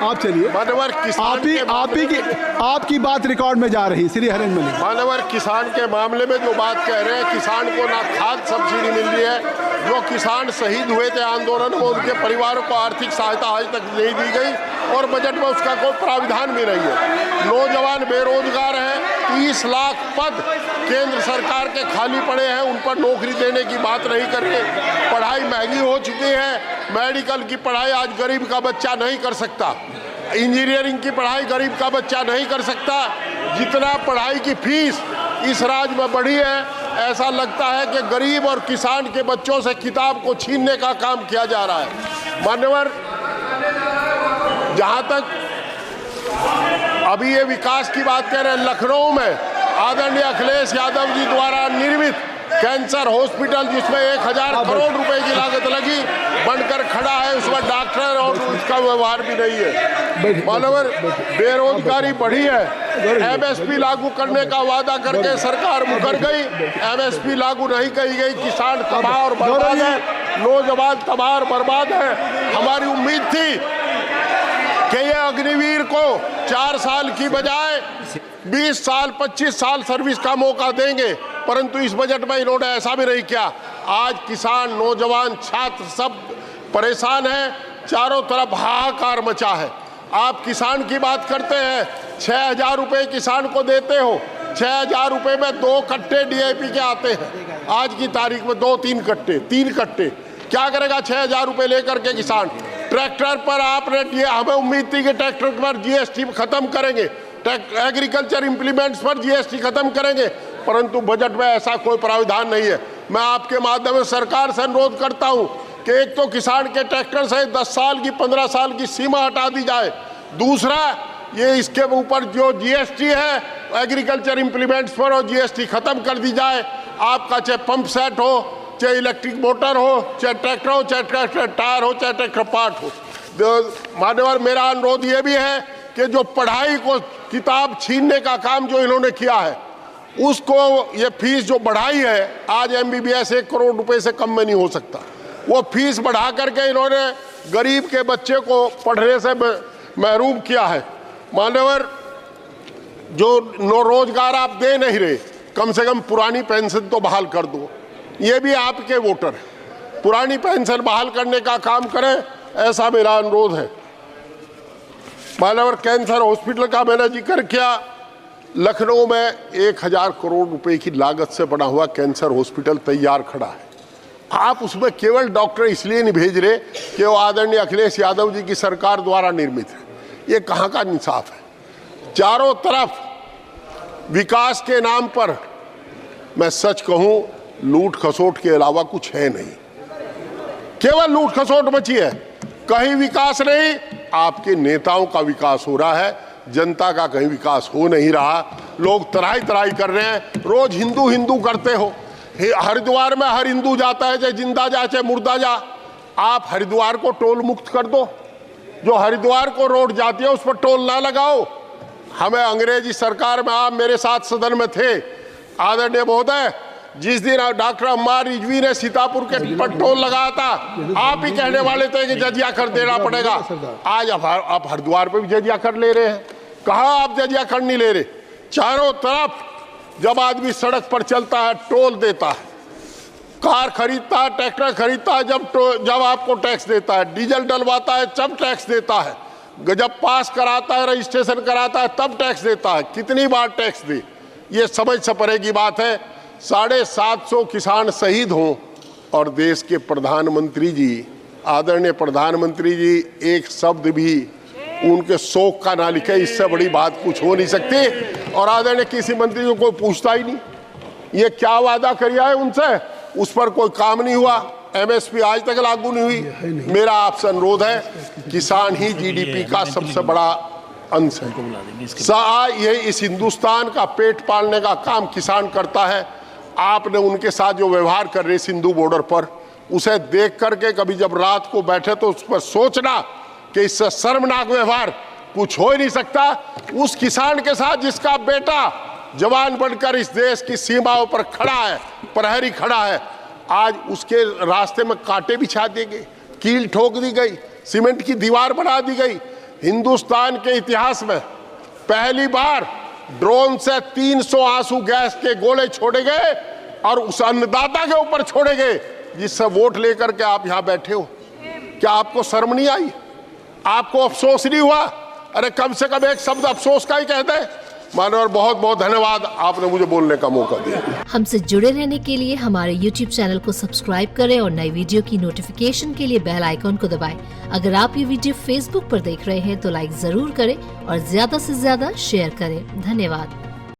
आप चलिए, आपकी बात रिकॉर्ड में जा रही। श्री हरेंद्र मलिक मानवर किसान के मामले में जो बात कह रहे हैं, किसान को ना खाद सब्सिडी मिल रही है, जो किसान शहीद हुए थे आंदोलन में उनके परिवारों को आर्थिक सहायता आज तक नहीं दी गई और बजट में उसका कोई प्राविधान भी नहीं है। नौजवान बेरोजगार हैं, 30 लाख पद केंद्र सरकार के खाली पड़े हैं, उन पर नौकरी देने की बात नहीं कर रहे। पढ़ाई महंगी हो चुकी है, मेडिकल की पढ़ाई आज गरीब का बच्चा नहीं कर सकता, इंजीनियरिंग की पढ़ाई गरीब का बच्चा नहीं कर सकता। जितना पढ़ाई की फीस इस राज्य में बढ़ी है, ऐसा लगता है कि गरीब और किसान के बच्चों से किताब को छीनने का काम किया जा रहा है। मान्यवर, जहां तक अभी ये विकास की बात कर रहे हैं, लखनऊ में आदरणीय अखिलेश यादव जी द्वारा निर्मित कैंसर हॉस्पिटल, जिसमें 1000 करोड़ रुपए की लागत लगी, बनकर खड़ा है, उसमें डॉक्टर और उसका व्यवहार भी नहीं है। मानवर, बेरोजगारी बढ़ी है, एमएसपी लागू करने का वादा करके सरकार मुकर गई, एमएसपी लागू नहीं की गई, किसान तबाह और बर्बाद है, नौजवान तबाह और बर्बाद है। हमारी उम्मीद थी कि ये अग्निवीर को 4 साल की बजाय 20 साल 25 साल सर्विस का मौका देंगे, परंतु इस बजट में इन्होंने ऐसा भी नहीं किया। आज किसान, नौजवान, छात्र सब परेशान हैं, चारों तरफ हाहाकार मचा है। आप किसान की बात करते हैं, 6000 रुपये किसान को देते हो, 6000 रुपये में 2 कट्टे डीएपी के आते हैं। आज की तारीख में 2-3 कट्टे, 3 कट्टे, क्या करेगा 6000 रुपये लेकर के किसान? ट्रैक्टर पर आपने हमें उम्मीद थी कि ट्रैक्टर पर जीएसटी खत्म करेंगे, एग्रीकल्चर इंप्लीमेंट्स पर जीएसटी खत्म करेंगे, परंतु बजट में ऐसा कोई प्रावधान नहीं है। मैं आपके माध्यम से सरकार से अनुरोध करता हूं कि एक तो किसान के ट्रैक्टर से 10 साल की 15 साल की सीमा हटा दी जाए, दूसरा ये इसके ऊपर जो जीएसटी है एग्रीकल्चर इंप्लीमेंट्स पर और जीएसटी खत्म कर दी जाए। आपका चाहे पंप सेट हो, चाहे इलेक्ट्रिक मोटर हो, चाहे ट्रैक्टर हो, चाहे ट्रैक्टर टायर हो, चाहे ट्रैक्टर पार्ट हो। मान्यवर, मेरा अनुरोध ये भी है कि जो पढ़ाई को किताब छीनने का काम जो इन्होंने किया है, उसको ये फीस जो बढ़ाई है, आज एमबीबीएस 1 करोड़ रुपए से कम में नहीं हो सकता, वो फीस बढ़ा करके इन्होंने गरीब के बच्चे को पढ़ने से महरूम किया है। मान्यवर, जो रोजगार आप दे नहीं रहे, कम से कम पुरानी पेंशन तो बहाल कर दो, ये भी आपके वोटर हैं, पुरानी पेंशन बहाल करने का काम करें, ऐसा मेरा अनुरोध है। मान्यवर, कैंसर हॉस्पिटल का मैंने जिक्र किया, लखनऊ में 1000 करोड़ रुपए की लागत से बना हुआ कैंसर हॉस्पिटल तैयार खड़ा है। आप उसमें केवल डॉक्टर इसलिए नहीं भेज रहे कि वो आदरणीय अखिलेश यादव जी की सरकार द्वारा निर्मित है। ये कहाँ का इंसाफ है? चारों तरफ विकास के नाम पर, मैं सच कहूं, लूट खसोट के अलावा कुछ है नहीं, केवल लूट खसोट मची है, कहीं विकास नहीं। आपके नेताओं का विकास हो रहा है, जनता का कहीं विकास हो नहीं रहा। लोग तराई तराई कर रहे हैं, रोज हिंदू हिंदू करते हो। हरिद्वार में हर हिंदू जाता है, चाहे जिंदा जा चाहे मुर्दा जा। आप हरिद्वार को टोल मुक्त कर दो, जो हरिद्वार को रोड जाती है उस पर टोल ना लगाओ। हमें अंग्रेजी सरकार में, आप मेरे साथ सदन में थे आदरणीय महोदय, जिस दिन डॉक्टर अम्मार रिजवी ने सीतापुर के पर टोल लगाया था, आप ही कहने वाले थे कि जजिया कर देना पड़ेगा। आज आप हरिद्वार पे भी जजिया कर ले रहे हैं। कहाँ आप जजिया कर नहीं ले रहे? चारों तरफ जब आदमी सड़क पर चलता है टोल देता है, कार खरीदता है, ट्रैक्टर खरीदता है, जब आपको टैक्स देता है, डीजल डलवाता है तब टैक्स देता है, जब पास कराता है, रजिस्ट्रेशन कराता है तब टैक्स देता है। कितनी बार टैक्स दे? ये समझ से परे की बात है। 750 किसान शहीद हों और देश के प्रधानमंत्री जी, आदरणीय प्रधानमंत्री जी, एक शब्द भी उनके शोक का ना लिखे, इससे बड़ी बात कुछ हो नहीं सकती। और आदरणीय किसी मंत्री को कोई पूछता ही नहीं, ये क्या वादा किया है उनसे, उस पर कोई काम नहीं हुआ। एमएसपी आज तक लागू नहीं हुई। मेरा आपसे अनुरोध है, किसान ही जीडीपी का सबसे बड़ा अंश है। ये इस हिंदुस्तान का पेट पालने का काम किसान करता है। आपने उनके साथ जो व्यवहार कर रहे सिंधु बॉर्डर पर, उसे देख करके कभी जब रात को बैठे तो उस पर सोचना कि इससे शर्मनाक व्यवहार कुछ हो ही नहीं सकता। उस किसान के साथ जिसका बेटा जवान बनकर इस देश की सीमाओं पर खड़ा है, प्रहरी खड़ा है, आज उसके रास्ते में कांटे बिछा दिए गए, कील ठोक दी गई, सीमेंट की दीवार बना दी गई। हिंदुस्तान के इतिहास में पहली बार ड्रोन से 300 आंसू गैस के गोले छोड़े गए और उस अन्नदाता के ऊपर छोड़े गए जिससे वोट लेकर के आप यहां बैठे हो। क्या आपको शर्म नहीं आई? आपको अफसोस नहीं हुआ? अरे कम से कम एक शब्द अफसोस का ही कह दे। माननीय, बहुत बहुत धन्यवाद, आपने मुझे बोलने का मौका दिया। हमसे जुड़े रहने के लिए हमारे YouTube चैनल को सब्सक्राइब करें और नई वीडियो की नोटिफिकेशन के लिए बेल आइकॉन को दबाएं। अगर आप ये वीडियो Facebook पर देख रहे हैं तो लाइक जरूर करें और ज्यादा से ज्यादा शेयर करें। धन्यवाद।